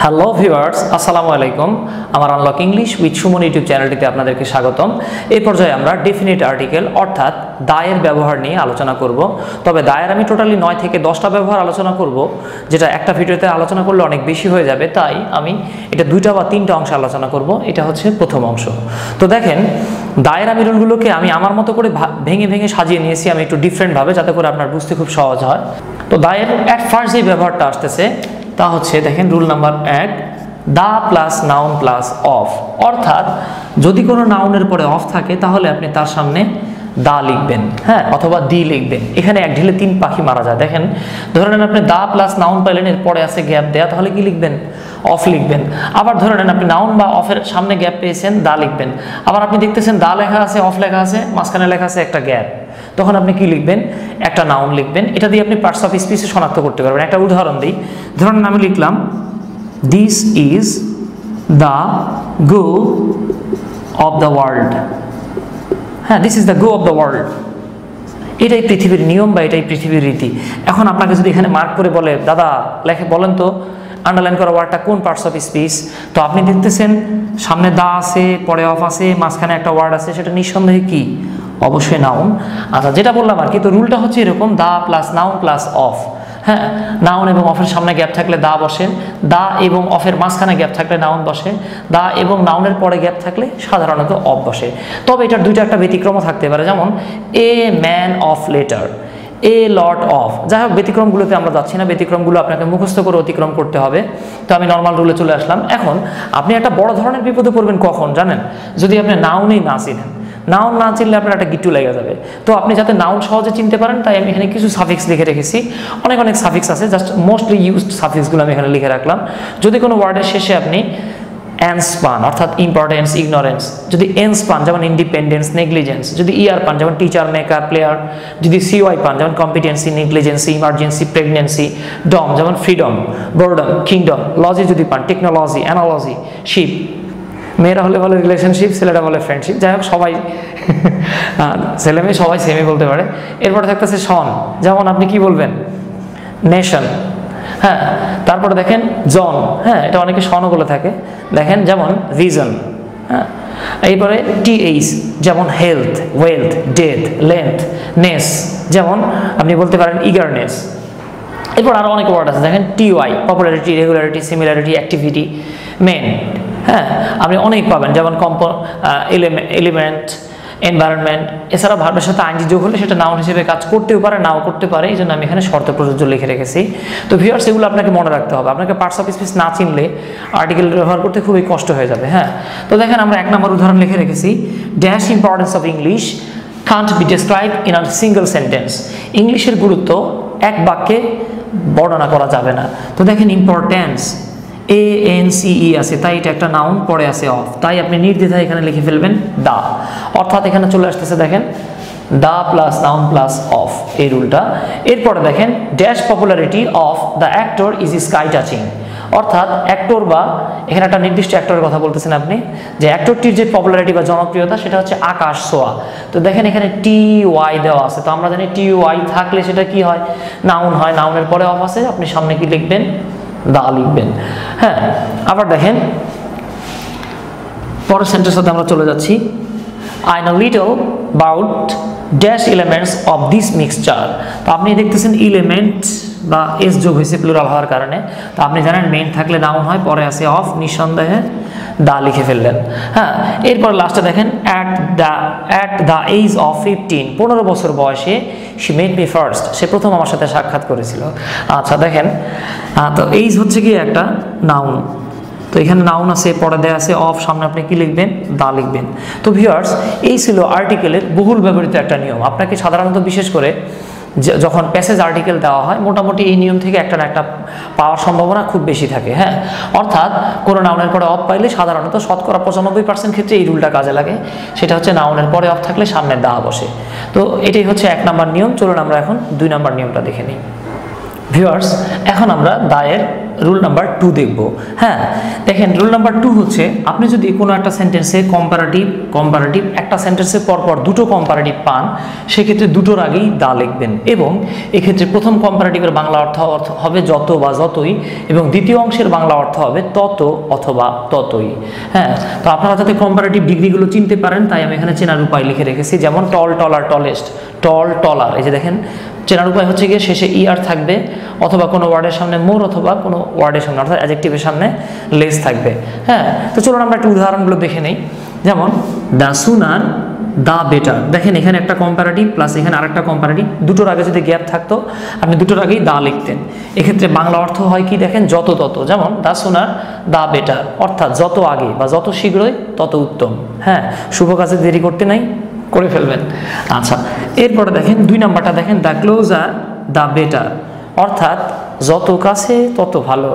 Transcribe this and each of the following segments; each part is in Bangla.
হ্যালো ভিউয়ার্স, আসসালামু আলাইকুম। আমার unlock English with Suman YouTube চ্যানেলটিতে আপনাদেরকে স্বাগতম। এই পর্যায়ে আমরা ডেফিনিট আর্টিকেল অর্থাৎ দায়ের ব্যবহার নিয়ে আলোচনা করব। তবে দায়ের আমি টোটালি 9 থেকে 10টা ব্যবহার আলোচনা করব, যেটা একটা ভিডিওতে আলোচনা করলে অনেক বেশি হয়ে যাবে, তাই আমি এটা 2টা বা 3টা অংশে আলোচনা করব। এটা হচ্ছে প্রথম অংশ। তো দেখেন, দায়ের মিলনগুলোকে আমি আমার মতো করে ভেঙে ভেঙে সাজিয়ে নিয়েছি আমি একটু ডিফারেন্টভাবে, যাতে করে আপনার বুঝতে খুব সহজ হয়। তো দায়ের অ্যাট ফার্স্ট যে ব্যবহারটা আসতেছে তা হচ্ছে, দেখেন rule number 1, the plus noun plus of. অর্থাৎ যদি কোনো নাউনের পরে অফ থাকে তাহলে আপনি তার সামনে দা লিখবেন, হ্যাঁ, অথবা দি লিখবেন। এখানে এক ঢিলে 3 পাখি মারা যায়। দেখেন, ধরে নেন আপনি দা প্লাস নাউন পাইলেন, এর পরে আছে গ্যাপ দেয়া, তাহলে কি লিখবেন? অফ লিখবেন। আবার ধরে নেন আপনি নাউন বা অফের সামনে গ্যাপ পেয়েছেন, দা লিখবেন। আবার আপনি দেখতেছেন দা লেখা আছে, অফ লেখা আছে, মাঝখানে লেখা আছে একটা গ্যাপ, তখন আপনি কি লিখবেন? একটা নাউন লিখবেন। এটা দিয়ে আপনি পার্টস অফ স্পিচে শনাক্ত করতে পারবেন। একটা উদাহরণ দিই, ধরুন আমি লিখলাম this is the go of the world. হ্যাঁ, this is the go of the world. এটাই পৃথিবীর নিয়ম বা এটাই পৃথিবীর রীতি। এখন আপনাকে যদি এখানে মার্ক করে বলে, দাদা লেখে বলেন তো আন্ডারলাইন করা ওয়ার্ডটা কোন পার্টস অফ স্পিচ, তো আপনি দেখতেছেন সামনে দা আছে, পরে অফ আছে, মাঝখানে একটা ওয়ার্ড আছে, সেটা নিঃসন্দেহে কি? অবশ্যই নাউন। আচ্ছা, যেটা বললাম আর কি, তো রুলটা হচ্ছে এরকম, the plus noun plus of. হ্যাঁ, নাউন এবং অফের সামনে গ্যাপ থাকলে দা বসে, দা এবং অফের মাঝখানে গ্যাপ থাকলে নাউন বসে, দা এবং নাউনের পরে গ্যাপ থাকলে সাধারণত অফ বসে। তবে এটার দুইটা একটা ব্যতিক্রমও থাকতে পারে, যেমন a man of letter, A lot of. যাই হোক, ব্যতিক্রমগুলোতে আমরা যাচ্ছি না, ব্যতিক্রমগুলো আপনাকে মুখস্থ করে অতিক্রম করতে হবে। তো আমি নর্মাল রুলে চলে আসলাম। এখন আপনি একটা বড় ধরনের বিপদে পড়বেন কখন জানেন? যদি আপনি নাউনেই না চিনেন। নাউন না চিনলে আপনার একটা গিট্টু লেগে যাবে। তো আপনি যাতে নাউন সহজে চিনতে পারেন, তাই আমি এখানে কিছু সাফিক্স লিখে রেখেছি। অনেক অনেক সাফিক্স আছে, জাস্ট মোস্টলি ইউজড সাফিক্সগুলো আমি এখানে লিখে রাখলাম। যদি কোনো ওয়ার্ডের শেষে আপনি এন্স পান, অর্থাৎ ইম্পর্টেন্স, ইগনোরেন্স, যদি এন্স পান যেমন ইন্ডিপেন্ডেন্স, নেগলিজেন্স, যদি ইয়ার পান যেমন টিচার, মেকার, প্লেয়ার, যদি সিওয়াই পান যেমন কম্পিটেন্সি, নেগলিজেন্সি, ইমার্জেন্সি, প্রেগনেন্সি, ডম যেমন ফ্রিডম, বোর্ডম, কিংডম, লজি যদি পান টেকনোলজি, অ্যানালজি, শিপ, মেয়েরা হলে বলে রিলেশনশিপ, ছেলেরা বলে ফ্রেন্ডশিপ। যাই হোক, সবাই ছেলে মেয়ে সবাই সেমই বলতে পারে। এরপরে থাকতেছে সন, যেমন আপনি কি বলবেন? নেশন। হ্যাঁ, তারপরে দেখেন জন, হ্যাঁ, এটা অনেকে সনও বলে থাকে। দেখেন যেমন ভিজন। হ্যাঁ, এরপরে টিএইচ যেমন হেলথ, ওয়েলথ, ডেথ, লেন্থ, নেস যেমন আপনি বলতে পারেন ইগারনেস। এরপর আরও অনেক ওয়ার্ড আছে, দেখেন T Y, popularity, regularity, similarity, activity, মেন। হ্যাঁ, আপনি অনেক পাবেন, যেমন এলিমেন্ট, এনভায়রনমেন্ট। এছাড়া ভার্বের সাথে আইনজি যোগ হলে সেটা নাউন হিসেবে কাজ করতেও পারে, নাও করতে পারে। এই জন্য আমি এখানে শর্ত প্রযোজ্য লিখে রেখেছি। তো ভিউয়ার্স, এগুলো আপনাকে মনে রাখতে হবে। আপনাকে পার্টস অফ স্পিচ না চিনলে আর্টিকেল ব্যবহার করতে খুবই কষ্ট হয়ে যাবে। হ্যাঁ, তো দেখেন আমরা 1 নম্বর উদাহরণ লিখে রেখেছি, dash importance of English can't be described in a single sentence. ইংলিশের গুরুত্ব এক বাক্যে বর্ণনা করা যাবে না। তো দেখেন ইম্পর্টেন্স, ANCE আছে, তাই এটা একটা নাউন, পরে আছে অফ, তাই আপনি নির্দ্বিধায় এখানে লিখে ফেলবেন দা। অর্থাৎ এখানে চলে আসতেছে, দেখেন the plus noun plus of, এই রুলটা। এরপরে দেখেন dash popularity of the actor is sky touching. অর্থাৎ অ্যাক্টর বা এখানে একটা নির্দিষ্ট অ্যাক্টরের কথা বলতেছেন আপনি, যে অ্যাক্টরটির যে পপুলারিটি বা জনপ্রিয়তা সেটা হচ্ছে আকাশ ছোঁয়া। তো দেখেন এখানে TY দেওয়া আছে, তো আমরা জানি TY থাকলে সেটা কি হয়? নাউন হয়। নাউনের পরে অফ আছে, আপনি সামনে কি লিখবেন? দা লিখবেন। হ্যাঁ, আবার দেখেন পরের সেন্টেন্সে আমরা চলে যাচ্ছি, I know little about dash elements of this mixture. তো আপনি দেখতেছেন এলিমেন্ট বা এস যোগ হয়েছে প্লুরাল হওয়ার কারণে। তো আপনি জানেন মেইন থাকলে নাউন হয়, পরে আসে অফ, নিঃসন্দেহে দা লিখে ফেললেন। হ্যাঁ, এরপর লাস্টে দেখেন অ্যাট দ্য এজ অফ 15 বছর বয়সে শি মেড মি ফার্স্ট, সে প্রথম আমার সাথে সাক্ষাৎ করেছিল। আচ্ছা দেখেন, তো এইজ হচ্ছে কি একটা নাউন, তো এখানে নাউন আছে, পরে দেয়া আছে অফ, সামনে আপনি কি লিখবেন? দা লিখবেন। তো ভিউয়ার্স, এই ছিল আর্টিকেলের বহুল ব্যবহৃত একটা নিয়ম। আপনাকে সাধারণত বিশেষ করে যখন প্যাসেজ আর্টিকেল দেওয়া হয়, মোটামুটি এই নিয়ম থেকে একটা না একটা পাওয়ার সম্ভাবনা খুব বেশি থাকে। হ্যাঁ, অর্থাৎ কোনো নাউনের পরে অফ পাইলে সাধারণত শতকরা 95% ক্ষেত্রে এই রুলটা কাজে লাগে। সেটা হচ্ছে নাউনের পরে অফ থাকলে সামনে দা বসে। তো এটাই হচ্ছে 1 নম্বর নিয়ম। চলুন আমরা এখন 2 নম্বর নিয়মটা দেখে নিই। ভিউয়ার্স, এখন আমরা দায়ের রুল নাম্বার 2 দেখব। হ্যাঁ, দেখেন রুল নাম্বার 2 হচ্ছে আপনি যদি কোনো একটা সেন্টেন্সে কম্পারেটিভ একটা সেন্টেন্সের পরপর দুটো কম্পারেটিভ পান, সেক্ষেত্রে দুটোর আগেই দা লিখবেন এবং এক্ষেত্রে প্রথম কম্পারেটিভের বাংলা অর্থ হবে যত বা যতই এবং দ্বিতীয় অংশের বাংলা অর্থ হবে তত অথবা ততই। হ্যাঁ, তো আপনারা যাতে কম্পারেটিভ ডিগ্রিগুলো চিনতে পারেন তাই আমি এখানে চেনার উপায় লিখে রেখেছি, যেমন টল, টলার, টলেস্ট, টল, টলার। এই যে দেখেন চেনার উপায় হচ্ছে গিয়ে শেষে ইআর থাকবে অথবা কোনো ওয়ার্ডের সামনে মোর অথবা কোনো ওয়ার্ডের সামনে অর্থাৎ অ্যাডজেক্টিভের সামনে লেস থাকবে। হ্যাঁ, তো চলুন আমরা একটু উদাহরণগুলো দেখে নেই। যেমন দ্য সুনার, দ্য বেটার। দেখেন এখানে একটা কম্পারেটিভ প্লাস এখানে আরেকটা কম্পারেটিভ, দুটোর আগে যদি গ্যাপ থাকতো আপনি দুটোর আগেই দা লিখতেন। এক্ষেত্রে বাংলা অর্থ হয় কি দেখেন যত তত, যেমন দ্য সুনার দ্য বেটার অর্থাৎ যত আগে বা যত শীঘ্রই তত উত্তম। হ্যাঁ, শুভ কাজে দেরি করতে নাই, করে ফেলবেন। আচ্ছা, এরপরে দেখেন 2 নাম্বারটা দেখেন দ্য ক্লোজার দ্য বেটার অর্থাৎ যত কাছে তত ভালো।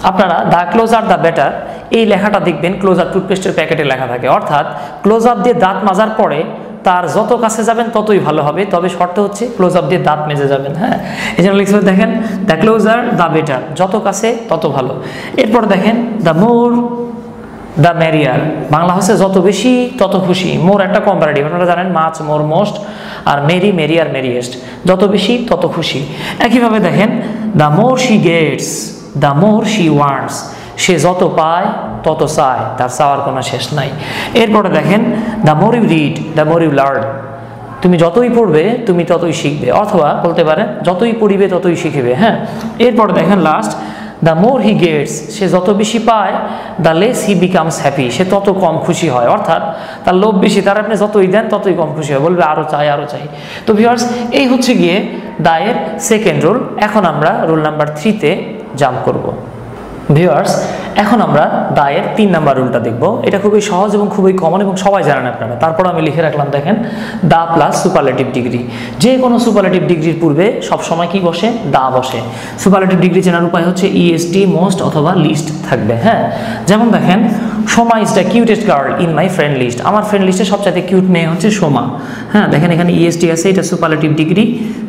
আপনারা দ্য ক্লোজার দ্য বেটার এই লেখাটা দেখবেন ক্লোজার টুথপেস্টের প্যাকেটে লেখা থাকে, অর্থাৎ ক্লোজার দিয়ে দাঁত মাজার পরে তার যত কাছে যাবেন ততই ভালো হবে, তবে শর্ত হচ্ছে ক্লোজার দিয়ে দাঁত মেজে যাবেন। হ্যাঁ, এই জন্য লিখতে দেখেন দ্য ক্লোজার দ্য বেটার, যত কাছে তত ভালো। এরপর দেখেন দ্য মোর দ্য ম্যারিয়ার, বাংলা হচ্ছে যত বেশি তত খুশি। মোর একটা কম্পারেটিভ, আপনারা জানেন মাছ, মোর, মোস্ট, আর মেরি, মেরিয়ার, মেরিয়েস্ট, যত বেশি তত খুশি। একইভাবে দেখেন the more she gets the more she wants, সে যত পায় তত চায়, তার চাওয়ার কোনো শেষ নাই। এরপরে দেখেন the more you read the more you learn, তুমি যতই পড়বে তুমি ততই শিখবে, অথবা বলতে পারেন যতই পড়িবে ততই শিখবে। হ্যাঁ, এরপর দেখেন last the more he gets, সে যত বেশি পায় the less he becomes happy, সে তত কম খুশি হয়, অর্থাৎ তার লোভ বেশি, তার আপনি যতই দেন ততই কম খুশি হয়, বলবে আরও চাই আরও চাই। তো ভিউয়ার্স, এই হচ্ছে গিয়ে দায়ের সেকেন্ড রুল। এখন আমরা রুল নাম্বার 3-তে জাম্প করব। ভিউয়ার্স, এখন আমরা দায়ের 3 নাম্বার রুলটা দেখব। এটা খুবই সহজ এবং খুবই কমন এবং সবাই জানেন আপনারা, তারপর আমি লিখে রাখলাম দেখেন দা প্লাস সুপারলেটিভ ডিগ্রি। যে কোনো সুপারলেটিভ ডিগ্রির পূর্বে সবসময় কি বসে? দা বসে। সুপারলেটিভ ডিগ্রি চেনার উপায় হচ্ছে ইএসটি, মোস্ট অথবা লিস্ট থাকবে। হ্যাঁ, যেমন দেখেন Soma is the cutest girl in my friend list, আমার ফ্রেন্ড লিস্টে সবচাইতে কিউট মেয়ে হচ্ছে সোমা। হ্যাঁ, দেখেন এখানে ইএসটি আছে, এটা সুপারলেটিভ ডিগ্রি,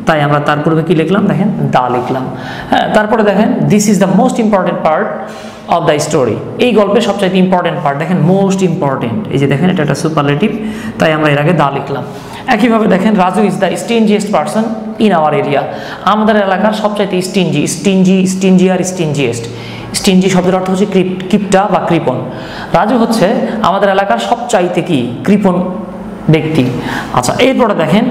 তাই আমরা তার পূর্বে কি লিখলাম দেখেন দা লিখলাম। হ্যাঁ, তারপরে দেখেন this is the most important part of the story, এই গল্পের সবচাইতে ইম্পর্টেন্ট পার্ট, দেখেন মোস্ট ইম্পর্টেন্ট, এই যে দেখেন এটা একটা সুপারলেটিভ, তাই আমরা এর আগে দা লিখলাম। একইভাবে দেখেন Raju is the stingiest person in our area, আমাদের এলাকার সবচাইতে স্টিনজি আর স্টিনজিয়েস্ট। স্টিনজি শব্দের অর্থ হচ্ছে কিপটা বা কৃপণ। রাজু হচ্ছে আমাদের এলাকার সবচাইতে কি কৃপণ ব্যক্তি। আচ্ছা, এরপরে দেখেন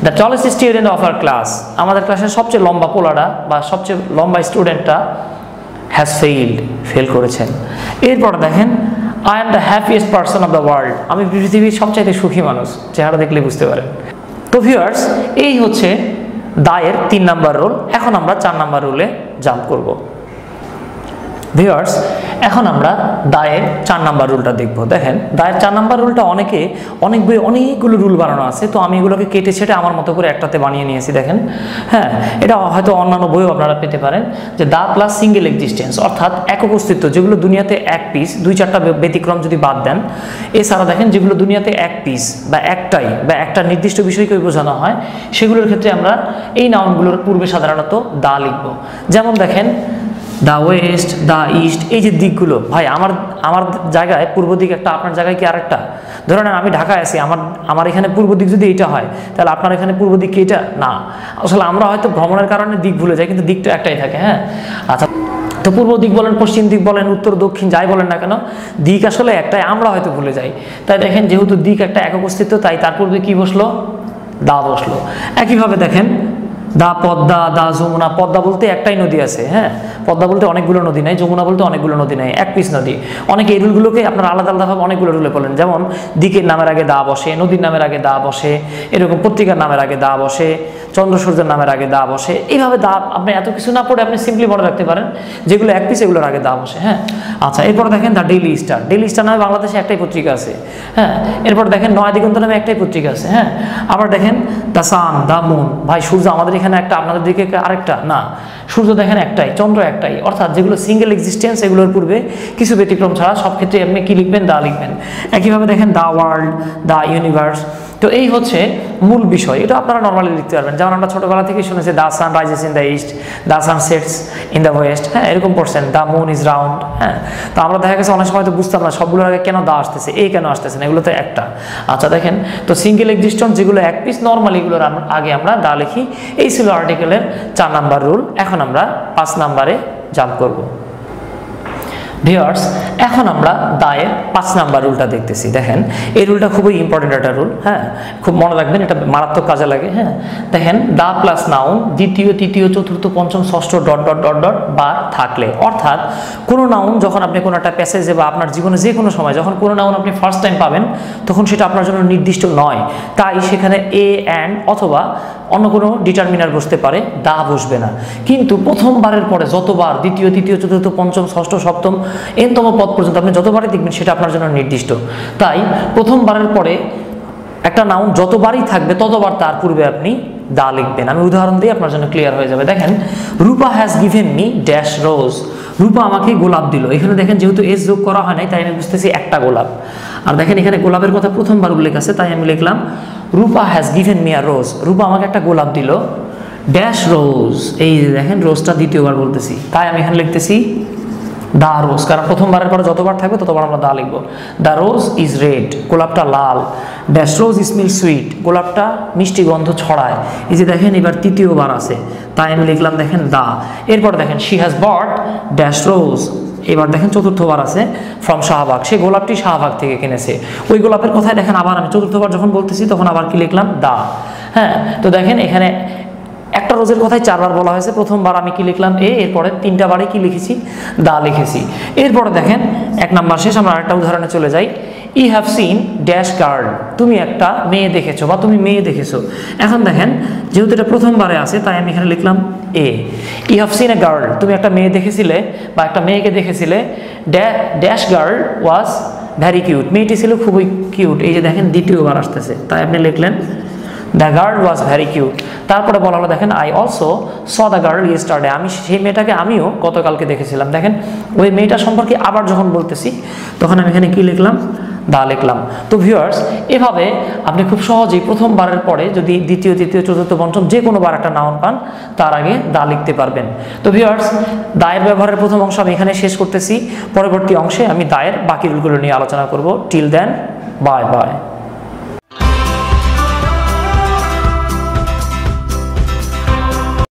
the tallest student of our class, আমাদের ক্লাসের সবচেয়ে লম্বা পোলাটা বা সবচেয়ে লম্বা স্টুডেন্টটা হ্যাজ ফেল করেছেন। এরপরে দেখেন I am the happiest person of the world, আমি পৃথিবীর সবচাইতে সুখী মানুষ, চেহারা দেখলে বুঝতে পারেন। তো ভিউয়ার্স, এই হচ্ছে দায়ের 3 নাম্বার রুল। এখন আমরা 4 নাম্বার রুলে জাম্প করব। ভিউয়ার্স, এখন আমরা দায়ের 4 নাম্বার রুলটা দেখব। দেখেন দায়ের 4 নাম্বার রুলটা অনেক বই অনেকগুলো রুল বানানো আছে, তো আমি এগুলোকে কেটে ছেটে আমার মতো করে একটাতে বানিয়ে নিয়েছি। দেখেন, হ্যাঁ, এটা হয়তো অন্যান্য বইও আপনারা পেতে পারেন, যে দা প্লাস সিঙ্গেল এক্সিস্টেন্স অর্থাৎ একক অস্তিত্ব, যেগুলো দুনিয়াতে এক পিস, 2-4টা ব্যতিক্রম যদি বাদ দেন, এছাড়া দেখেন যেগুলো দুনিয়াতে এক পিস বা একটাই বা একটা নির্দিষ্ট বিষয়কে বোঝানো হয়, সেগুলোর ক্ষেত্রে আমরা এই নাউনগুলোর পূর্বে সাধারণত দা লিখব। যেমন দেখেন দ্য ওয়েস্ট, দ্য ইস্ট, এই যে দিকগুলো, ভাই আমার জায়গায় পূর্ব দিক একটা, আপনার জায়গায় কি আরেকটা? ধরেন আমি ঢাকায় আছি, আমার এখানে পূর্ব দিক যদি এটা হয়, তাহলে আপনার এখানে পূর্ব দিক কি এটা? না, আসলে আমরা হয়তো ভ্রমণের কারণে দিক ভুলে যাই, কিন্তু দিকটা একটাই থাকে। হ্যাঁ, আচ্ছা, তো পূর্ব দিক বলেন, পশ্চিম দিক বলেন, উত্তর দক্ষিণ যাই বলেন না কেন, দিক আসলে একটাই, আমরা হয়তো ভুলে যাই। তাই দেখেন যেহেতু দিক একটা একক অস্তিত্ব, তাই তার পূর্বে কি বসলো? দা বসলো। একইভাবে দেখেন দা পদ্মা, দা যমুনা, পদ্মা বলতে একটাই নদী আছে। হ্যাঁ, পদ্মা বলতে অনেকগুলো নদী নাই, যমুনা বলতে অনেকগুলো নদী নাই, এক পিস নদী। অনেকে এই রুলগুলোকে আপনারা আলাদা আলাদাভাবে অনেকগুলো রুলে বলেন, যেমন দিকের নামের আগে দা বসে, নদীর নামের আগে দা বসে, এরকম পত্রিকার নামের আগে দা বসে, চন্দ্র সূর্যের নামের আগে দা বসে। এইভাবে দা আপনি এত কিছু না পড়ে আপনি সিম্পলি মনে রাখতে পারেন যেগুলো এক পিস এগুলোর আগে দা বসে। হ্যাঁ, আচ্ছা, এরপর দেখেন the daily star, daily star নামে বাংলাদেশে একটাই পত্রিকা আছে। হ্যাঁ, এরপর দেখেন নয়া দিগন্ত নামে একটাই পত্রিকা আছে। হ্যাঁ, আবার দেখেন দ্য সান, দ্য মুন, ভাই সূর্য আমাদের এখানে একটা, আপনাদের দিকে আরেকটা না, সূর্য দেখেন একটাই, চন্দ্র একটাই, অর্থাৎ যেগুলো সিঙ্গেল এক্সিস্টেন্স এগুলোর পূর্বে কিছু ব্যতিক্রম ছাড়া সব ক্ষেত্রে আপনি কি লিখবেন? দা লিখবেন। একইভাবে দেখেন দ্য ওয়ার্ল্ড, দ্য ইউনিভার্স, তো এই হচ্ছে মূল বিষয়, এটা আপনারা নর্মালি লিখতে পারবেন। যেমন আমরা ছোটবেলা থেকেই শুনেছি the sun rises in the east, the sun sets in the West, হ্যাঁ এরকম পড়ছেন, দ্য মুন ইজ রাউন্ড, হ্যাঁ। তো আমরা দেখা গেছে অনেক সময় তো বুঝতাম না সবগুলোর আগে কেন দা আসতেছে, এই কেন আসতেছে না, এগুলো তো একটা। আচ্ছা দেখেন, তো সিঙ্গেল এক্সিস্টেন্স যেগুলো এক পিস, নর্মালি এগুলোর আগে আমরা দা লিখি। এই ছিল আর্টিকেলের 4 নাম্বার রুল। এখন আমরা 5 নাম্বারে জাম্প করব। ভিউয়ার্স, এখন আমরা দায়ের 5 নাম্বার রুলটা দেখতেছি। দেখেন এই রুলটা খুবই ইম্পর্টেন্ট একটা রুল, হ্যাঁ খুব মনে রাখবেন, এটা মারাত্মক কাজে লাগে। হ্যাঁ দেখেন, দা প্লাস নাউন দ্বিতীয় তৃতীয় চতুর্থ পঞ্চম ষষ্ঠ ডট ডট ডট ডট বা থাকলে, অর্থাৎ কোনো নাউন যখন আপনি কোনো একটা প্যাসেজে বা আপনার জীবনে যে কোনো সময় যখন কোনো নাউন আপনি ফার্স্ট টাইম পাবেন, তখন সেটা আপনার জন্য নির্দিষ্ট নয়, তাই সেখানে এ অ্যান্ড অথবা অন্য কোনো ডিটারমিনার বসতে পারে, দা বসবে না। কিন্তু প্রথমবারের পরে যতবার দ্বিতীয় তৃতীয় চতুর্থ পঞ্চম ষষ্ঠ সপ্তম এনতম পদ পর্যন্ত আপনি যতবারই দেখবেন সেটা আপনার জন্য নির্দিষ্ট। তাই প্রথমবারের পরে একটা নাউন যতবারই থাকবে ততবার তার পূর্বে আপনি দা লিখবেন। আমি উদাহরণ দিয়ে আপনার জন্য ক্লিয়ার হয়ে যাবে। দেখেন, রূপা হ্যাজ গিভেন মি ড্যাশ রোজ, রূপা আমাকে গোলাপ দিল। এখানে দেখেন যেহেতু এস যোগ করা হয় নাই, তাই আমি বুঝতেছি একটা গোলাপ। আর দেখেন এখানে গোলাপের কথা প্রথমবার উল্লেখ আছে, তাই আমি লিখলাম রূপা হ্যাজ গিভেন মি আ রোজ, রূপা আমাকে একটা গোলাপ দিল, ড্যাশ রোজ। এই যে দেখেন রোজটা দ্বিতীয়বার বলতেছি, তাই আমি এখানে লিখতেছি দা রোজ, কারণ প্রথমবারের পরে যতবার থাকবে ততবার আমরা দা লিখবো। দ্য রোজ ইজ রেড, গোলাপটা লাল। ড্যাশ রোজ স্মেল সুইট, গোলাপটা মিষ্টি গন্ধ ছড়ায়। এই যে দেখেন এবার তৃতীয়বার আছে, তাই আমি লিখলাম দেখেন দা। এরপর দেখেন শি হ্যাজ বট ড্যাশ রোজ, এবার দেখেন চতুর্থবার আছে ফ্রম শাহবাগ, সে গোলাপটি শাহবাগ থেকে কিনেছে। ওই গোলাপের কথায় দেখেন আবার আমি চতুর্থবার যখন বলতেছি তখন আবার কি লিখলাম দা। হ্যাঁ, তো দেখেন এখানে একটা রোজের কথাই 4 বার বলা হয়েছে। প্রথমবার আমি কি লিখলাম এ, এরপরে 3টা বারে কি লিখেছি, দা লিখেছি। এরপরে দেখেন 1 নাম্বার শেষ, আমরা আরেকটা উদাহরণে চলে যাই। ই হ্যাভ সিন ড্যাশ গার্ল, তুমি একটা মেয়ে দেখেছো বা তুমি মেয়ে দেখেছো। এখন দেখেন যেহেতু এটা প্রথমবারে আছে, তাই আমি এখানে লিখলাম a. I have seen a girl, তুমি একটা মেয়ে দেখেছিলে বা একটা মেয়েকে দেখেছিলে। Dash girl was very cute, মেয়েটি ছিল খুবই কিউট। এই যে দেখেন দ্বিতীয়বার আসতেছে, তাই আপনি লিখলেন the girl was very cute. তারপরে বলা হলো দেখেন I also saw the girl yesterday, আমি সেই মেয়েটাকে আমিও গতকালকে দেখেছিলাম। দেখেন ওই মেয়েটা সম্পর্কে আবার যখন বলতেছি তখন আমি এখানে কি লিখলাম, দা লিখলাম। তো ভিউয়ার্স, এভাবে আপনি খুব সহজেই প্রথমবারের পরে যদি দ্বিতীয় তৃতীয় চতুর্থ পঞ্চম যে কোনো বার একটা নাউন পান, তার আগে দা লিখতে পারবেন। তো ভিউয়ার্স, দায়ের ব্যবহারের প্রথম অংশ আমি এখানে শেষ করতেছি। পরবর্তী অংশে আমি দায়ের বাকি রুলগুলো নিয়ে আলোচনা করব। Till then, bye by.